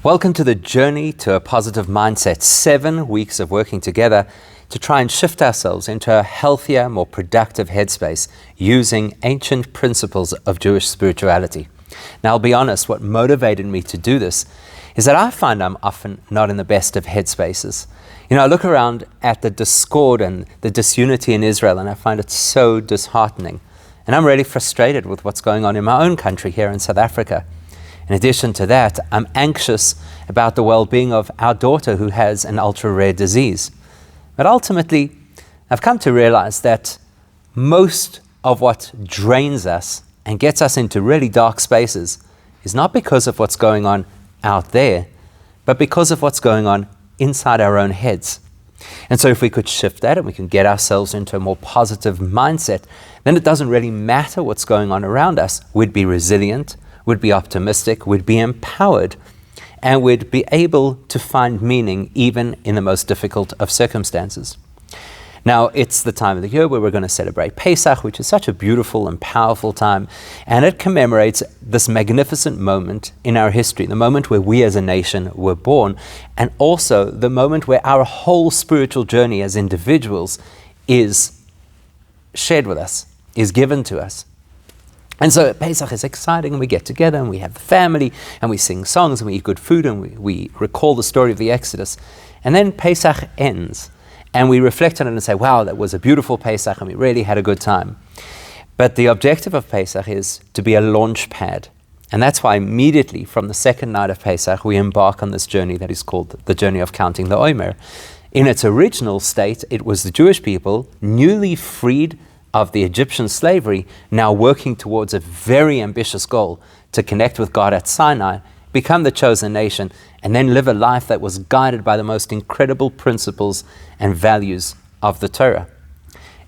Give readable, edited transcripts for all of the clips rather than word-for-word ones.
Welcome to the Journey to a Positive Mindset. 7 weeks of working together to try and shift ourselves into a healthier, more productive headspace using ancient principles of Jewish spirituality. Now, I'll be honest, what motivated me to do this is that I find I'm often not in the best of headspaces. I look around at the discord and the disunity in Israel, and I find it so disheartening. And I'm really frustrated with what's going on in my own country here in South Africa. In addition to that, I'm anxious about the well-being of our daughter who has an ultra-rare disease. But ultimately, I've come to realize that most of what drains us and gets us into really dark spaces is not because of what's going on out there, but because of what's going on inside our own heads. And so if we could shift that and we can get ourselves into a more positive mindset, then it doesn't really matter what's going on around us. We'd be resilient, would be optimistic, would be empowered, and would be able to find meaning even in the most difficult of circumstances. Now, it's the time of the year where we're going to celebrate Pesach, which is such a beautiful and powerful time, and it commemorates this magnificent moment in our history, the moment where we as a nation were born, and also the moment where our whole spiritual journey as individuals is shared with us, is given to us. And so Pesach is exciting, and we get together and we have the family and we sing songs and we eat good food and we recall the story of the Exodus. And then Pesach ends and we reflect on it and say, wow, that was a beautiful Pesach and we really had a good time. But the objective of Pesach is to be a launch pad. And that's why immediately from the second night of Pesach, we embark on this journey that is called the journey of counting the Omer. In its original state, it was the Jewish people newly freed of the Egyptian slavery, now working towards a very ambitious goal to connect with God at Sinai, become the chosen nation, and then live a life that was guided by the most incredible principles and values of the Torah.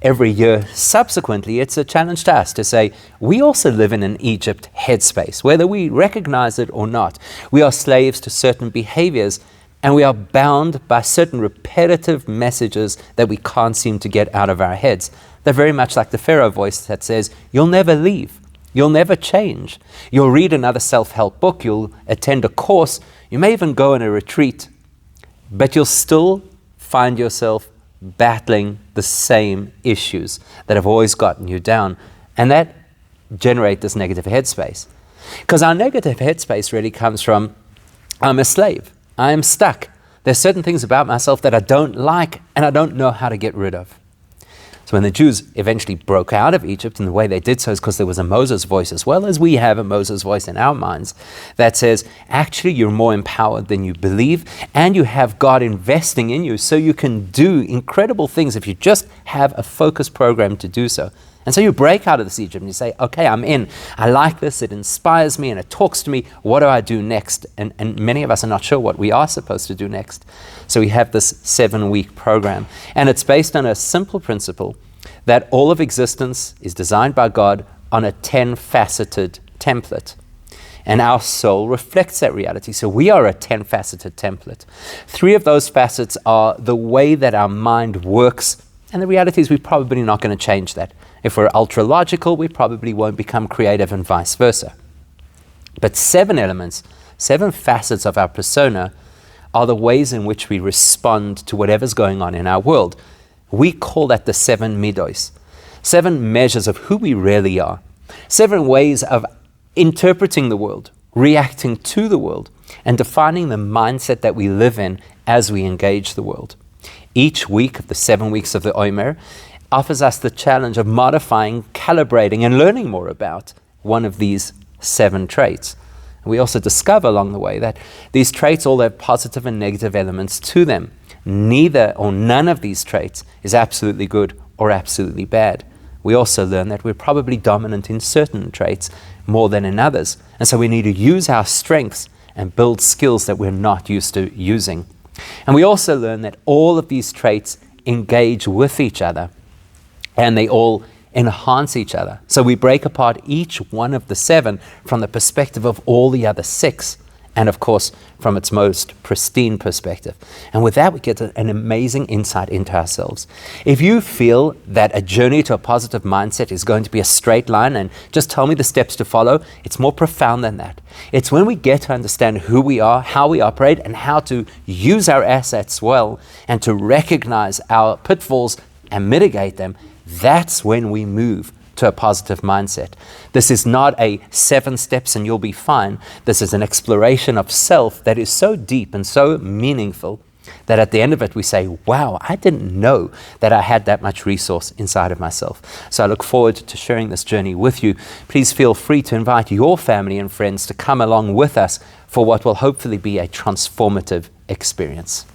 Every year subsequently, it's a challenge to us to say, we also live in an Egypt headspace, whether we recognize it or not. We are slaves to certain behaviors, and we are bound by certain repetitive messages that we can't seem to get out of our heads. They're very much like the Pharaoh voice that says, you'll never leave, you'll never change. You'll read another self-help book, you'll attend a course, you may even go on a retreat, but you'll still find yourself battling the same issues that have always gotten you down, and that generate this negative headspace. Because our negative headspace really comes from, I'm a slave, I am stuck. There's certain things about myself that I don't like and I don't know how to get rid of. So when the Jews eventually broke out of Egypt, and the way they did so is because there was a Moses voice, as well as we have a Moses voice in our minds, that says, actually you're more empowered than you believe, and you have God investing in you so you can do incredible things if you just have a focused program to do so. And so you break out of this Egypt and you say, okay, I'm in. I like this, it inspires me and it talks to me. What do I do next? And many of us are not sure what we are supposed to do next. So we have this 7-week program. And it's based on a simple principle that all of existence is designed by God on a 10-faceted template. And our soul reflects that reality. So we are a 10-faceted template. 3 of those facets are the way that our mind works. And the reality is we're probably not going to change that. If we're ultra-logical, we probably won't become creative and vice versa. But 7 elements, 7 facets of our persona are the ways in which we respond to whatever's going on in our world. We call that the 7 midos, 7 measures of who we really are, 7 ways of interpreting the world, reacting to the world, and defining the mindset that we live in as we engage the world. Each week of the 7 weeks of the Omer offers us the challenge of modifying, calibrating, and learning more about one of these 7 traits. We also discover along the way that these traits all have positive and negative elements to them. Neither or none of these traits is absolutely good or absolutely bad. We also learn that we're probably dominant in certain traits more than in others. And so we need to use our strengths and build skills that we're not used to using. And we also learn that all of these traits engage with each other, and they all enhance each other. So we break apart each one of the 7 from the perspective of all the other 6, and of course, from its most pristine perspective. And with that, we get an amazing insight into ourselves. If you feel that a journey to a positive mindset is going to be a straight line and just tell me the steps to follow, it's more profound than that. It's when we get to understand who we are, how we operate, and how to use our assets well, and to recognize our pitfalls and mitigate them, that's when we move to a positive mindset. This is not a 7 steps and you'll be fine. This is an exploration of self that is so deep and so meaningful that at the end of it we say, wow, I didn't know that I had that much resource inside of myself. So I look forward to sharing this journey with you. Please feel free to invite your family and friends to come along with us for what will hopefully be a transformative experience.